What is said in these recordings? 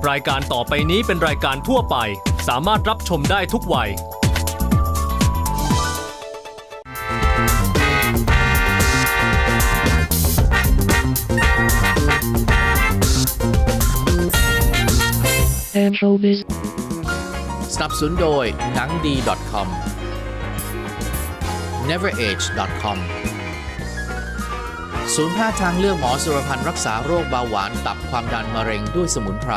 รายการต่อไปนี้เป็นรายการทั่วไปสามารถรับชมได้ทุกวัยM Showbiz สนับสนุนโดยหนังดี .com neverage.com ศูนย์แพทย์ทางเลือกหมอสุรพันธ์รักษาโรคเบาหวานตับความดันมะเร็งด้วยสมุนไพร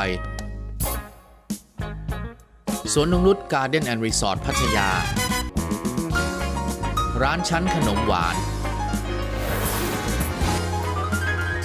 สวนนงนุชการ์เด้นแอนด์รีสอร์ทพัทยาร้านชั้นขนมหวาน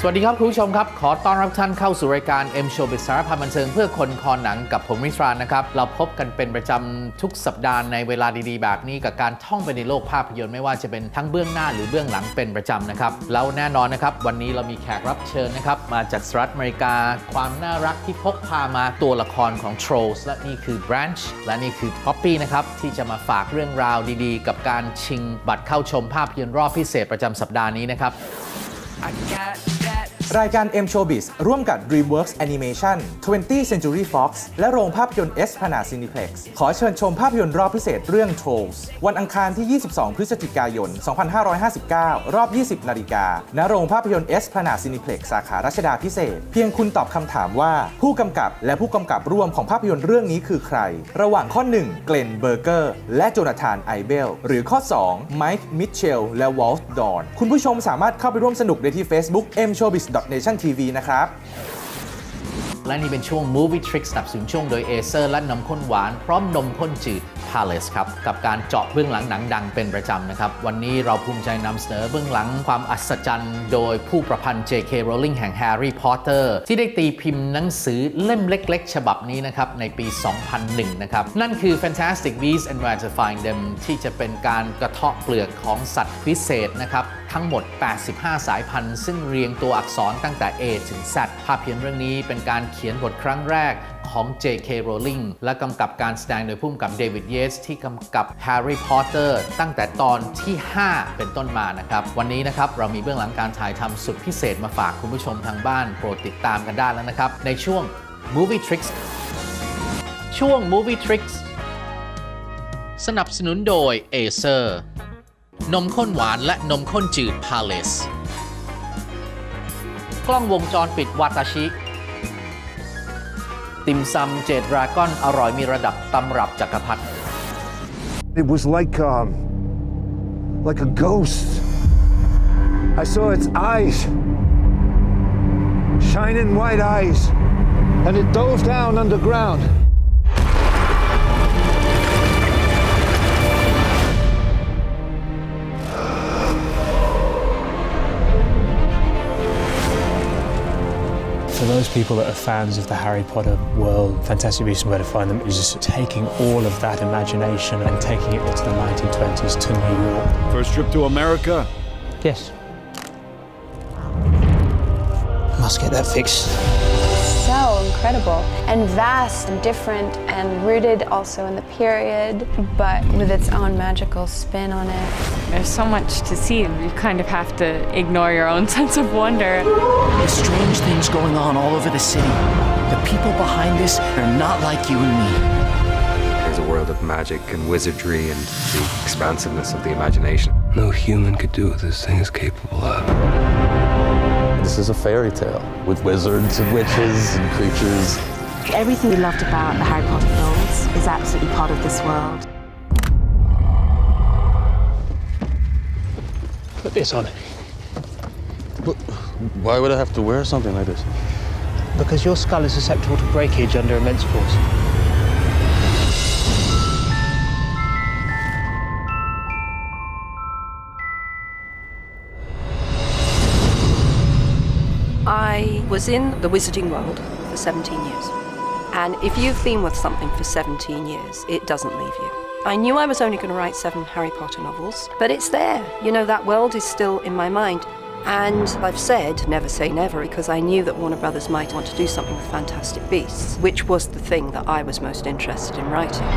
สวัสดีครับคุณผู้ชมครับขอต้อนรับท่านเข้าสู่รายการ M Showbiz สารพันบันเทิงเพื่อคนคอหนังกับผมทรานนะครับเราพบกันเป็นประจำทุกสัปดาห์ในเวลาดีๆแบบนี้กับการท่องไปในโลกภาพยนตร์ไม่ว่าจะเป็นทั้งเบื้องหน้าหรือเบื้องหลังเป็นประจำนะครับแล้วแน่นอนนะครับวันนี้เรามีแขกรับเชิญนะครับมาจากสหรัฐอเมริกาความน่ารักที่พกพามาตัวละครของ Trolls และนี่คือ Branch และนี่คือ Poppy นะครับที่จะมาฝากเรื่องราวดีๆกับการชิงบัตรเข้าชมภาพยนตร์รอบพิเศษประจำสัปดาห์นี้นะครับรายการ M Showbiz ร่วมกับ DreamWorks Animation 20th Century Fox และโรงภาพยนตร์ Esplanade Cineplex ขอเชิญชมภาพยนตร์รอบพิเศษเรื่อง Trolls วันอังคารที่ 22 พฤศจิกายน 2559 รอบ 20 นาฬิกาณโรงภาพยนตร์ Esplanade Cineplex สาขารัชดาพิเศษเพียงคุณตอบคำถามว่าผู้กำกับและผู้กำกับร่วมของภาพยนตร์เรื่องนี้คือใครระหว่างข้อ 1 เกลน เบอร์เกอร์และโจนาธาน ไอเบลหรือข้อ 2 ไมค์ มิทเชลและวอลต์ ดอนคุณผู้ชมสามารถเข้าไปร่วมสนุกได้ที่ Facebook M Showbiz Nation TV นะครับและนี่เป็นช่วง Movie Tricks สนับสนุนช่วงโดย Acer และนมข้นหวานพร้อมนมข้นจืด Palace ครับกับการเจาะเบื้องหลังหนังดังเป็นประจำนะครับวันนี้เราภูมิใจนำเสนอเบื้องหลังความอัศจรรย์โดยผู้ประพันธ์ J.K. Rowling แห่ง Harry Potter ที่ได้ตีพิมพ์หนังสือเล่มเล็กๆฉบับนี้นะครับในปี 2001 นะครับนั่นคือ Fantastic Beasts and Where to Find Them ที่จะเป็นการกระเทาะเปลือกของสัตว์พิเศษนะครับทั้งหมด 85 สายพันธุ์ซึ่งเรียงตัวอักษรตั้งแต่ A ถึง Z ภาพยนตร์เรื่องนี้เป็นการเขียนบทครั้งแรกของ J.K. Rowling และกำกับการแสดงโดยผู้กำกับเดวิด เยตส์ที่กำกับ Harry Potter ตั้งแต่ตอนที่ 5 เป็นต้นมานะครับวันนี้นะครับเรามีเบื้องหลังการถ่ายทำสุดพิเศษมาฝากคุณผู้ชมทางบ้านโปรดติดตามกันได้แล้วนะครับในช่วง Movie Tricks ช่วง Movie Tricks สนับสนุนโดย Acerนมข้นหวานและนมข้นจืด Palace กล้องวงจรปิดวาตาชิติมซำเจดดราก้อนอร่อยมีระดับตำรับจักรพรรดิ It was like a ghost. I saw its eyes, shining white eyes, and it dove down underground. For those people that are fans of the Harry Potter world, Fantastic Beasts and Where to Find Them is just taking all of that imagination and taking it into the 1920s to New York. First trip to America? Yes. Must get that fixed. So incredible and vast and different and rooted also in the period, but with its own magical spin on it. There's so much to see, you kind of have to ignore your own sense of wonder. There's strange things going on all over the city. The people behind this are not like you and me. There's a world of magic and wizardry and the expansiveness of the imagination. No human could do what this thing is capable of. This is a fairy tale with wizards and witches and creatures. Everything we loved about the Harry Potter films is absolutely part of this world. Put this on. But why would I have to wear something like this? Because your skull is susceptible to breakage under immense force. I was in the wizarding world for 17 years. And if you've been with something for 17 years, it doesn't leave you. I knew I was only going to write 7 Harry Potter novels, but it's there. You know, that world is still in my mind. And I've said, never say never, because I knew that Warner Brothers might want to do something with Fantastic Beasts, which was the thing that I was most interested in writing.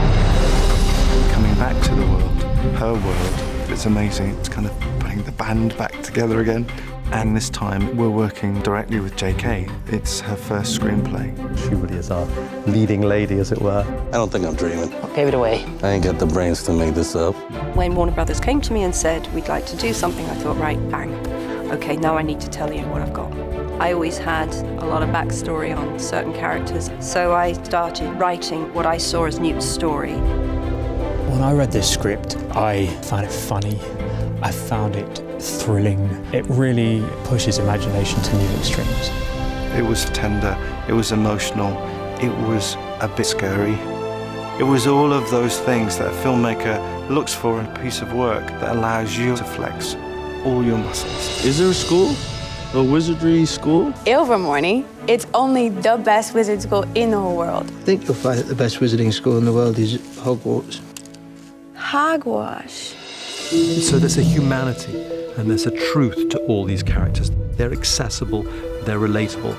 Coming back to the world, her world, it's amazing. It's kind of putting the band back together again. And this time we're working directly with JK. It's her first screenplay. She really is our leading lady, as it were. I don't think I'm dreaming. Gave it away. I ain't got the brains to make this up. When Warner Brothers came to me and said, we'd like to do something, I thought, right, bang. Okay, now I need to tell you what I've got. I always had a lot of backstory on certain characters, so I started writing what I saw as Newt's story. When I read this script, I found it funny. I found it thrilling. It really pushes imagination to new extremes. It was tender, it was emotional, it was a bit scary. It was all of those things that a filmmaker looks for in a piece of work that allows you to flex all your muscles. Is there a school? A wizardry school? Ilvermorny, it's only the best wizard school in the whole world. I think you'll find that the best wizarding school in the world is Hogwarts. Hogwash. So there's a humanity and there's a truth to all these characters. They're accessible, they're relatable,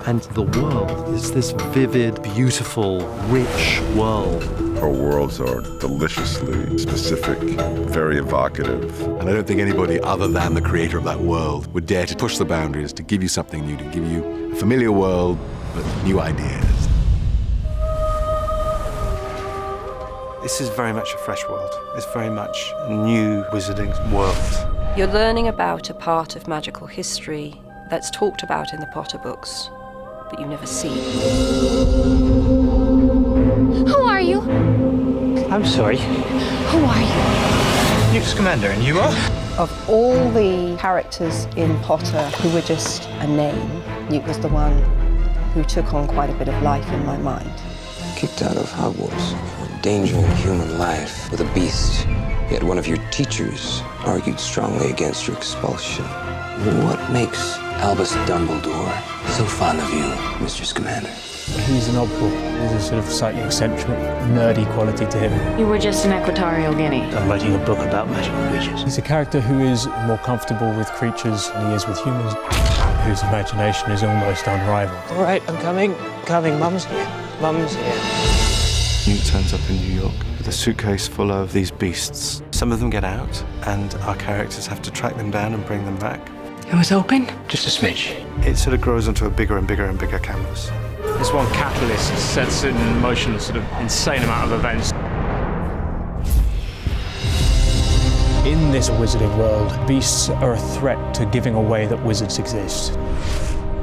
and the world is this vivid, beautiful, rich world. Our worlds are deliciously specific, very evocative. And I don't think anybody other than the creator of that world would dare to push the boundaries, to give you something new, to give you a familiar world, but new ideas. This is very much a fresh world. It's very much a new wizarding world. You're learning about a part of magical history that's talked about in the Potter books, but you never see. Who are you? I'm sorry. Who are you? Newt Scamander, and you are? Of all the characters in Potter who were just a name, Newt was the one who took on quite a bit of life in my mind. Kicked out of Hogwarts for endangering human life with a beast. Yet one of your teachers argued strongly against your expulsion. What makes Albus Dumbledore so fond of you, Mr. Scamander? He's an oddball. There's a sort of slightly eccentric, nerdy quality to him. You were just an equatorial guinea. I'm writing a book about magical creatures. He's a character who is more comfortable with creatures than he is with humans, whose imagination is almost unrivaled. All right, I'm coming. Coming. Mum's here. Mum's here. Newt turns up in New York with a suitcase full of these beasts. Some of them get out, and our characters have to track them down and bring them back. It was open? Just a smidge. It sort of grows onto a bigger and bigger and bigger canvas. This one catalyst sets it in motion a sort of insane amount of events. In this wizarding world, beasts are a threat to giving away that wizards exist.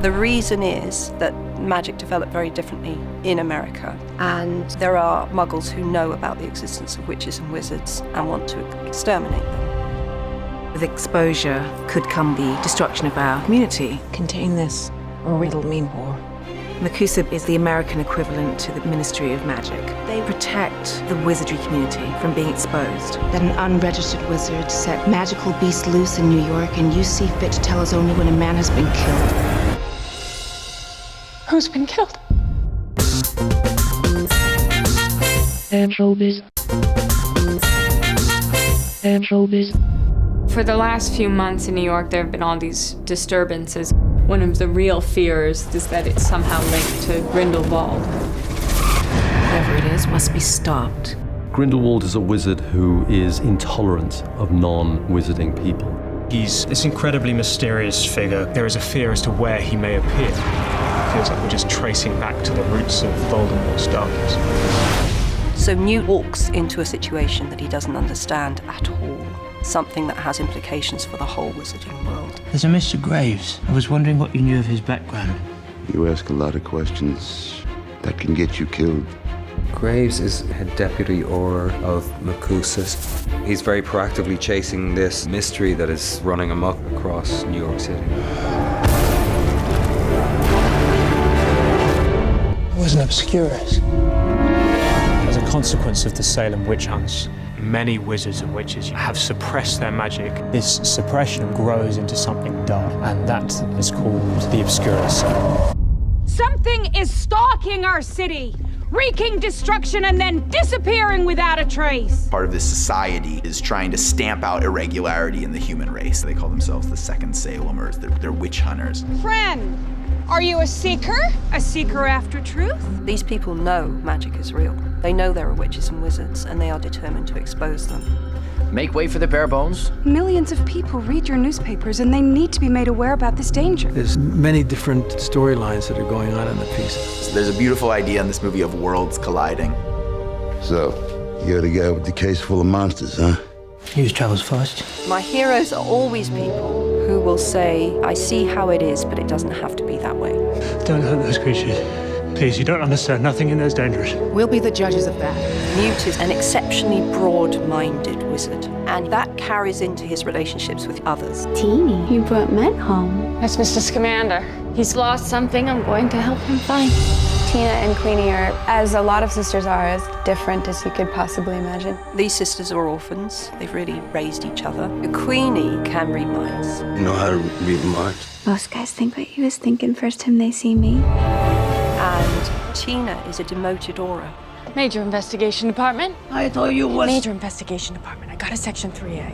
The reason is that magic developed very differently in America, and there are muggles who know about the existence of witches and wizards and want to exterminate them. With exposure could come the destruction of our community. Contain this, or it'll mean war. Makusa is the American equivalent to the Ministry of Magic. They protect the wizardry community from being exposed. That an unregistered wizard set magical beasts loose in New York, and you see fit to tell us only when a man has been killed. Who's been killed? M Showbiz. M Showbiz. For the last few months in New York, there have been all these disturbances. One of the real fears is that it's somehow linked to Grindelwald. Whatever it is must be stopped. Grindelwald is a wizard who is intolerant of non-wizarding people. He's this incredibly mysterious figure. There is a fear as to where he may appear. It feels like we're just tracing back to the roots of Voldemort's darkness. So Newt walks into a situation that he doesn't understand at all, something that has implications for the whole wizarding world. There's a Mr. Graves. I was wondering what you knew of his background. You ask a lot of questions that can get you killed. Graves is head deputy or of Makusa. He's very proactively chasing this mystery that is running amok across New York City. I was an obscurus. As a consequence of the Salem witch hunts, many wizards and witches have suppressed their magic. This suppression grows into something dark, and that is called the Obscurus. Something is stalking our city, wreaking destruction and then disappearing without a trace. Part of this society is trying to stamp out irregularity in the human race. They call themselves the Second Salemers. They're witch hunters. Friend, are you a seeker? A seeker after truth? These people know magic is real. They know there are witches and wizards, and they are determined to expose them. Make way for the bare bones. Millions of people read your newspapers and they need to be made aware about this danger. There's many different storylines that are going on in the piece. So there's a beautiful idea in this movie of worlds colliding. So, you're the guy with the case full of monsters, huh? News travels fast. My heroes are always people who will say, I see how it is, but it doesn't have to be that way. Don't hurt those creatures. Please, you don't understand. Nothing in there is dangerous. We'll be the judges of that. Newt is an exceptionally broad-minded wizard, and that carries into his relationships with others. Teeny, you brought men home. That's Mr. Scamander. He's lost something. I'm going to help him find. Tina and Queenie are, as a lot of sisters are, as different as you could possibly imagine. These sisters are orphans. They've really raised each other. Queenie can read minds. You know how to read minds? Most guys think what he was thinking first time they see me. And Tina is a demoted aura. Major Investigation Department. I thought you was... Major Investigation Department. I got a Section 3A.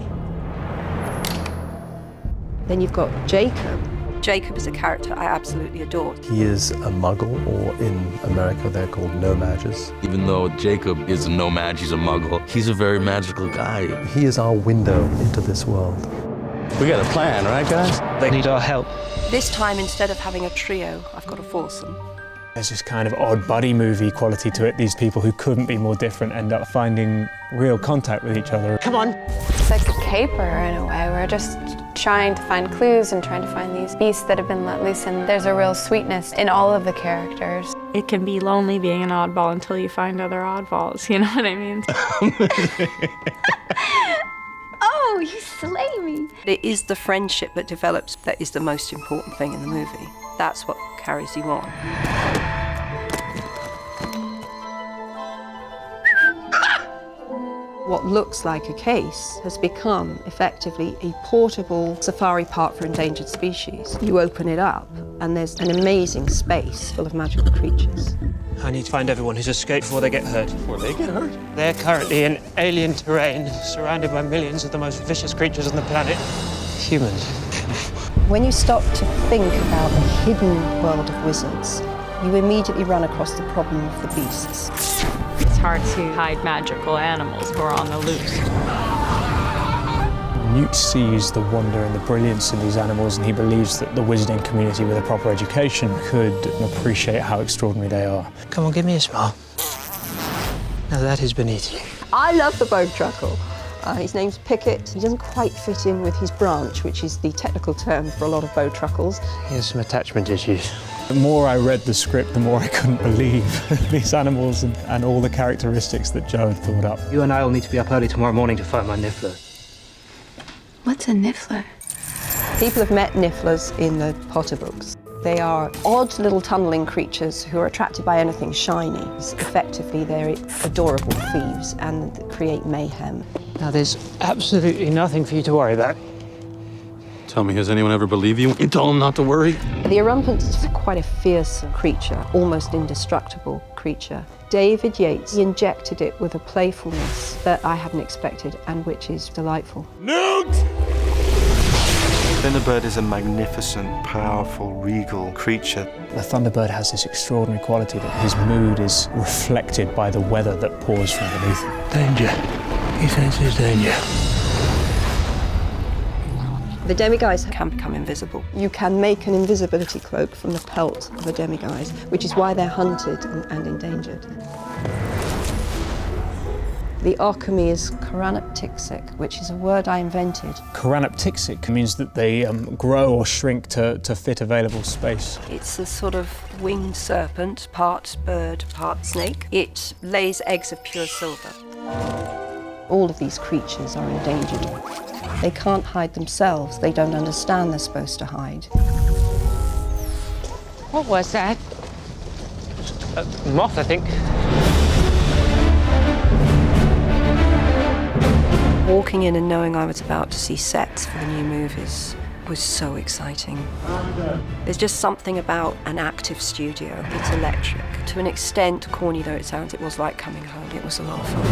Then you've got Jacob. Jacob is a character I absolutely adore. He is a muggle, or in America they're called no-mages. Even though Jacob is a nomad, he's a muggle, he's a very magical guy. He is our window into this world. We got a plan, right, guys? They need our help. This time, instead of having a trio, I've got a foursome. There's this kind of odd buddy movie quality to it. These people who couldn't be more different end up finding real contact with each other. Come on. It's like a caper in a way. We're just trying to find clues and trying to find these beasts that have been let loose, and there's a real sweetness in all of the characters. It can be lonely being an oddball until you find other oddballs, you know what I mean? Oh, you slay me. It is the friendship that develops that is the most important thing in the movie. That's what carries you on. What looks like a case has become effectively a portable safari park for endangered species. You open it up and there's an amazing space full of magical creatures. I need to find everyone who's escaped before they get hurt. Before they get hurt? They're currently in alien terrain, surrounded by millions of the most vicious creatures on the planet. Humans. When you stop to think about the hidden world of wizards, you immediately run across the problem of the beasts. It's hard to hide magical animals who are on the loose. Newt sees the wonder and the brilliance in these animals, and he believes that the wizarding community with a proper education could appreciate how extraordinary they are. Come on, give me a smile. Now that is beneath you. I love the bone truckle. His name's Pickett. He doesn't quite fit in with his branch, which is the technical term for a lot of bow truckles. He has some attachment issues. The more I read the script, the more I couldn't believe these animals and all the characteristics that Joe had thought up. You and I will need to be up early tomorrow morning to find my niffler. What's a niffler? People have met nifflers in the Potter books. They are odd little tunneling creatures who are attracted by anything shiny. Effectively, they're adorable thieves and create mayhem. Now, there's absolutely nothing for you to worry about. Tell me, has anyone ever believed you? You told them not to worry? The Erumpent is quite a fierce creature, almost indestructible creature. David Yates injected it with a playfulness that I hadn't expected and which is delightful. Newt! Thunderbird is a magnificent, powerful, regal creature. The Thunderbird has this extraordinary quality that his mood is reflected by the weather that pours from beneath him. Danger. He senses danger. The demiguise can become invisible. You can make an invisibility cloak from the pelt of a demiguise, which is why they're hunted and endangered. The alchemy is Koranaptixik, which is a word I invented. Koranaptixik means that they grow or shrink to fit available space. It's a sort of winged serpent, part bird, part snake. It lays eggs of pure silver. All of these creatures are endangered. They can't hide themselves. They don't understand they're supposed to hide. What was that? Moth, I think. Walking in and knowing I was about to see sets for the new movies was so exciting. There's just something about an active studio. It's electric. To an extent, corny though it sounds, it was like coming home. It was a lot of fun.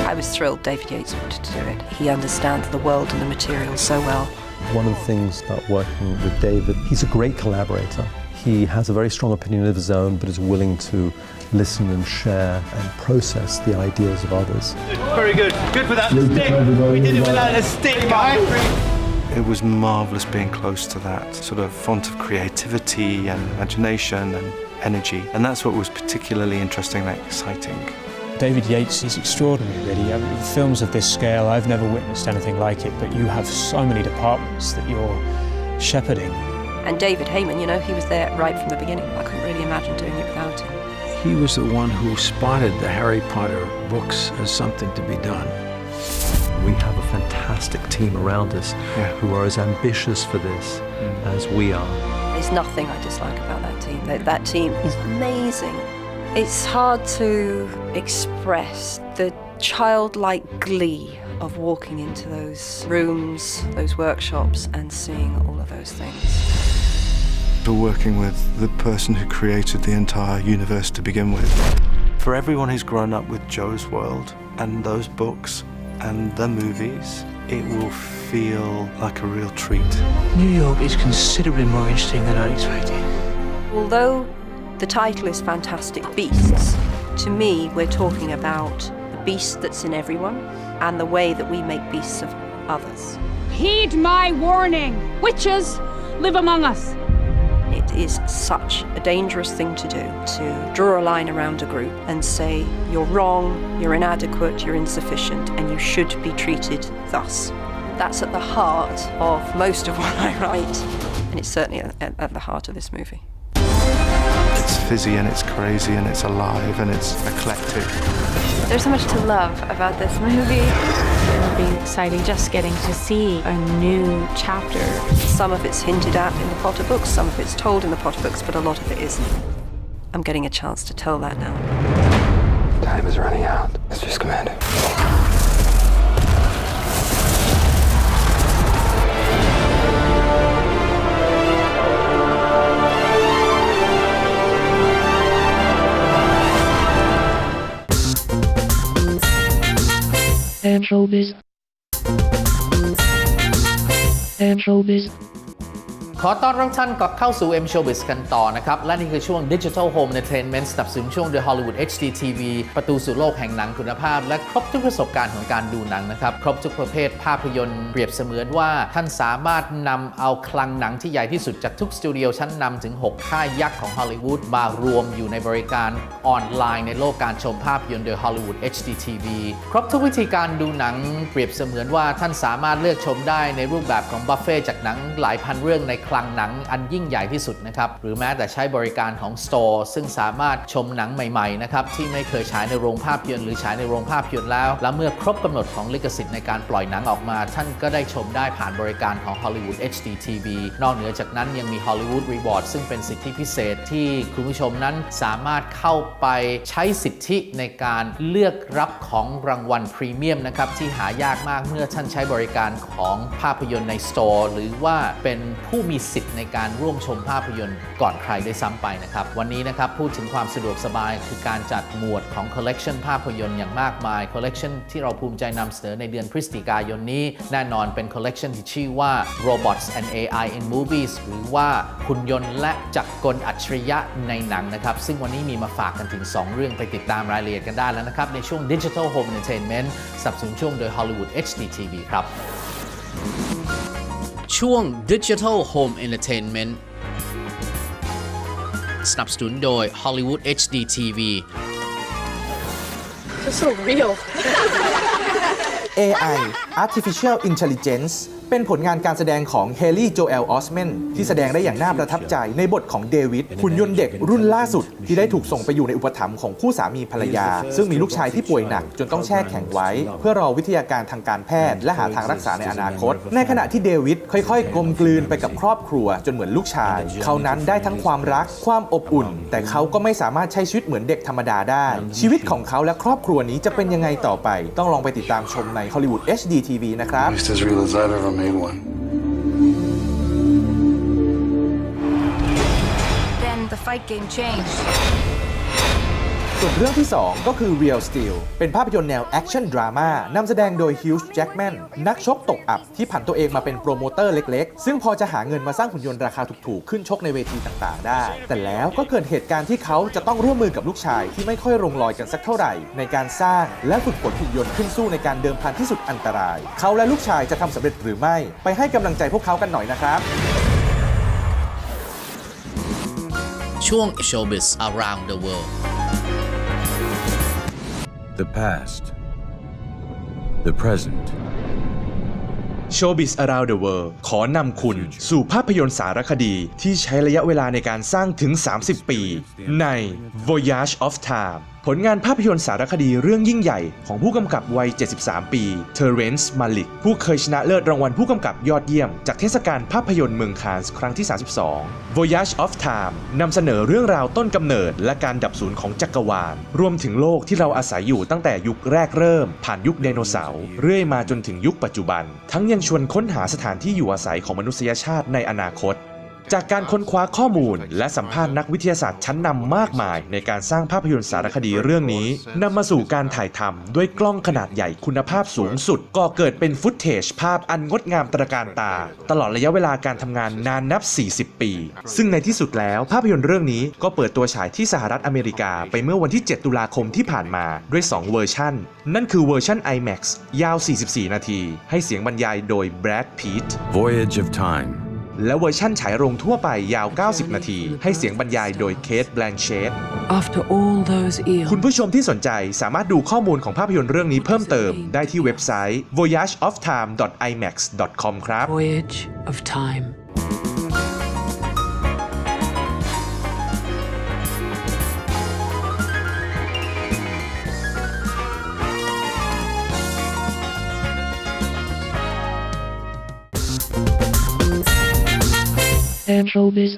I was thrilled David Yates wanted to do it. He understands the world and the material so well. One of the things about working with David, he's a great collaborator. He has a very strong opinion of his own, but is willing to listen and share and process the ideas of others. Very good. Good without the stick. We did it without a stick, guys. It was marvellous being close to that sort of font of creativity and imagination and energy. And that's what was particularly interesting and exciting. David Yates is extraordinary, really. I mean, films of this scale, I've never witnessed anything like it, but you have so many departments that you're shepherding. And David Heyman, you know, he was there right from the beginning. I couldn't really imagine doing it without him. He was the one who spotted the Harry Potter books as something to be done. We have a fantastic team around us who are as ambitious for this as we are. There's nothing I dislike about that team. That team is amazing. It's hard to express the childlike glee of walking into those rooms, those workshops, and seeing all of those things. We're working with the person who created the entire universe to begin with. For everyone who's grown up with Joe's World and those books and the movies, it will feel like a real treat. New York is considerably more interesting than I expected. Although the title is Fantastic Beasts, to me we're talking about the beast that's in everyone and the way that we make beasts of others. Heed my warning. Witches live among us. It is such a dangerous thing to do, to draw a line around a group and say you're wrong, you're inadequate, you're insufficient, and you should be treated thus. That's at the heart of most of what I write, and it's certainly at the heart of this movie. It's fizzy and it's crazy and it's alive and it's eclectic. There's so much to love about this movie. It'll be exciting just getting to see a new chapter. Some of it's hinted at in the Potter books, some of it's told in the Potter books, but a lot of it isn't. I'm getting a chance to tell that now. Time is running out, Mr. Scamander. M Showbiz. M Showbiz. ขอต้อนรับท่านกลับเข้าสู่ M Showbiz กันต่อนะครับและนี่คือช่วง Digital Home Entertainment สนับสนุนช่วง The Hollywood HD TV ประตูสู่โลกแห่งหนังคุณภาพและครบทุกประสบการณ์ของการดูหนังนะครับครบทุกประเภทภาพยนตร์เปรียบเสมือนว่าท่านสามารถนำเอาคลังหนังที่ใหญ่ที่สุดจากทุกสตูดิโอชั้นนำถึง6ค่ายยักษ์ของฮอลลีวูดมารวมอยู่ในบริการออนไลน์ในโลกการชมภาพยนตร์ The Hollywood HD TV ครบทุกวิธีการดูหนังเปรียบเสมือนว่าท่านสามารถเลือกชมได้ในรูปแบบของบัฟเฟ่จากหนังหลายพันเรื่องในคลังหนังอันยิ่งใหญ่ที่สุดนะครับหรือแม้แต่ใช้บริการของ Store ซึ่งสามารถชมหนังใหม่ๆนะครับที่ไม่เคยฉายในโรงภาพยนตร์หรือฉายในโรงภาพยนตร์แล้วและเมื่อครบกำหนดของลิขสิทธิ์ในการปล่อยหนังออกมาท่านก็ได้ชมได้ผ่านบริการของ Hollywood HD TV นอกเหนือจากนั้นยังมี Hollywood Reward ซึ่งเป็นสิทธิพิเศษที่คุณผู้ชมนั้นสามารถเข้าไปใช้สิทธิในการเลือกรับของรางวัลพรีเมียมนะครับที่หายากมากเมื่อท่านใช้บริการของภาพยนตร์ใน Store หรือว่าเป็นผู้มีสิทธิ์ในการร่วมชมภาพยนตร์ก่อนใครได้ซ้ำไปนะครับวันนี้นะครับพูดถึงความสะดวกสบายคือการจัดหมวดของ Collection ภาพยนตร์อย่างมากมาย Collection ที่เราภูมิใจนำเสนอในเดือนพฤศจิกายนนี้แน่นอนเป็น Collection ที่ชื่อว่า Robots and AI in Movies หรือว่าหุ่นยนต์และจักรกลอัจฉริยะในหนังนะครับซึ่งวันนี้มีมาฝากกันถึง2เรื่องไปติดตามรายละเอียดกันได้แล้วนะครับในช่วง Digital Home Entertainment สนับสนุนช่วงโดย Hollywood HD TV ครับช่วง Digital Home Entertainment สนับสนุนโดย Hollywood HD TV It's so real AI Artificial Intelligence เป็นผลงานการแสดงของเฮลี่ โจเอล ออสเมนที่แสดงได้อย่างน่าประทับใจในบทของเดวิดหุ่นยนต์เด็กรุ่นล่าสุดที่ได้ถูกส่งไปอยู่ในอุปถัมภ์ของคู่สามีภรรยาซึ่งมีลูกชายที่ป่วยหนักจนต้องแช่แข็งไว้เพื่อรอวิทยาการทางการแพทย์และหาทางรักษาในอนาคตในขณะที่เดวิดค่อยๆกลมกลืนไปกับครอบครัวจนเหมือนลูกชายเขานั้นได้ทั้งความรักความอบอุ่นแต่เขาก็ไม่สามารถใช้ชีวิตเหมือนเด็กธรรมดาได้ชีวิตของเขาและครอบครัวนี้จะเป็นยังไงต่อไปต้องลองไปติดตามชมใน Hollywood HD TV นะครับ It's as real as I've ever made one. Then the fight game changed ส่วนเรื่องที่ 2 ก็คือ Real Steel เป็นภาพยนตร์แนวแอคชั่นดราม่านำแสดงโดยฮิวจ์แจ็คแมนนักชกตกอับที่ผันตัวเองมาเป็นโปรโมเตอร์เล็กๆซึ่งพอจะหาเงินมาสร้างหุ่นยนต์ราคาถูกๆขึ้นชกในเวทีต่างๆได้แต่แล้วก็เกิดเหตุการณ์ที่เขาจะต้องร่วมมือกับลูกชายที่ไม่ค่อยลงรอยกันสักเท่าไหร่ในการสร้างและฝึกฝนหุ่นยนต์ขึ้นสู้ในการเดิมพันที่สุดอันตรายเขาและลูกชายจะทำสำเร็จหรือไม่ไปให้กำลังใจพวกเขากันหน่อยนะครับช่วง Showbiz Around the World The past, the present. Showbiz Around the World ขอนำคุณสู่ภาพยนตร์สารคดีที่ใช้ระยะเวลาในการสร้างถึง 30 ปีใน Voyage of Time ผลงานภาพยนตร์สารคดีเรื่องยิ่งใหญ่ของผู้กำกับวัย 73 ปีเทเรนซ์ มาลิกผู้เคยชนะเลิศรางวัลผู้กำกับยอดเยี่ยมจากเทศกาลภาพยนตร์เมืองคานส์ครั้งที่ 32 Voyage of Time นำเสนอเรื่องราวต้นกำเนิดและการดับสูญของจักรวาลรวมถึงโลกที่เราอาศัยอยู่ตั้งแต่ยุคแรกเริ่มผ่านยุคไดโนเสาร์เรื่อยมาจนถึงยุคปัจจุบันทั้งยังชวนค้นหาสถานที่อยู่อาศัยของมนุษยชาติในอนาคตจากการค้นคว้าข้อมูลและสัมภาษณ์นักวิทยาศาสตร์ชั้นนำมากมายในการสร้างภาพยนตร์สารคดีเรื่องนี้นำมาสู่การถ่ายทำด้วยกล้องขนาดใหญ่คุณภาพสูงสุดก่อเกิดเป็นฟุตเทจภาพอันงดงามตระการตาตลอดระยะเวลาการทำงานนานนับ 40 ปีซึ่งในที่สุดแล้วภาพยนตร์เรื่องนี้ก็เปิดตัวฉายที่สหรัฐอเมริกาไปเมื่อวันที่ 7 ตุลาคมที่ผ่านมาด้วย 2 เวอร์ชันนั่นคือเวอร์ชัน IMAX ยาว 44 นาทีให้เสียงบรรยายโดยแบรด พีต Voyage of Timeและเวอร์ชั่นฉายโรงทั่วไปยาว 90 นาทีให้เสียงบรรยายโดยเคท แบลงเชต After all those eons คุณผู้ชมที่สนใจสามารถดูข้อมูลของภาพยนตร์เรื่องนี้เพิ่มเติมได้ที่เว็บไซต์ voyageoftime.imax.com ครับ Voyage of Time M Showbiz